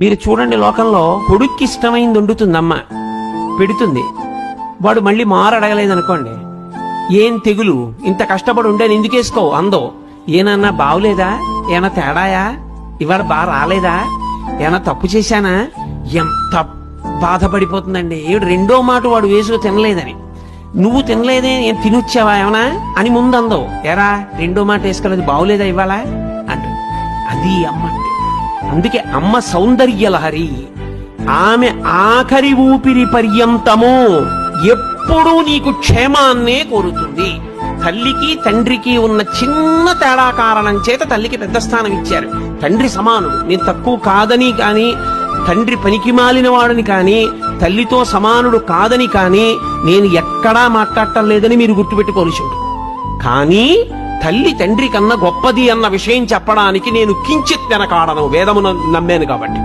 మీరు చూడండి, లోకంలో కొడుక్కి ఇష్టమైంది వండుతుంది అమ్మ, పెడుతుంది. వాడు మళ్ళీ మారడగలేదనుకోండి, ఏం తెగులు, ఇంత కష్టపడి ఉండేది ఎందుకేసుకోవు అందో. ఏనన్నా బావులేదా, ఏమన్నా తేడాయా, ఇవాళ బాగా రాలేదా, ఏమన్నా తప్పు చేశానా, ఎంత బాధపడిపోతుందండి. రెండో మాట వాడు వేసుకు తినలేదని, నువ్వు తినలేదే, ఏం తినొచ్చావా ఏమన్నా అని ముందు అందో. ఎరా రెండో మాట వేసుకోలేదు, బావులేదా ఇవాళ అంటు. అది అమ్మ అంటే. అందుకే అమ్మ సౌందర్య లహరి. ఆమె ఆఖరి ఊపిరి పర్యంతము ఎప్పుడూ నీకు క్షేమాన్నే కోరుతుంది. తల్లికి తండ్రికి ఉన్న చిన్న తేడా కారణం చేత తల్లికి పెద్ద స్థానం ఇచ్చారు. తండ్రి సమానుడు, నేను తక్కువ కాదని కాని, తండ్రి పనికి మాలిన వాడని కాని, తల్లితో సమానుడు కాదని కాని నేను ఎక్కడా మాట్లాడటం లేదని మీరు గుర్తుపెట్టుకోవాల్సి ఉంటుంది. కానీ తల్లి తండ్రి కన్నా గొప్పది అన్న విషయం చెప్పడానికి నేను కించిత్ వెనకాడను, వేదమును నమ్మాను కాబట్టి.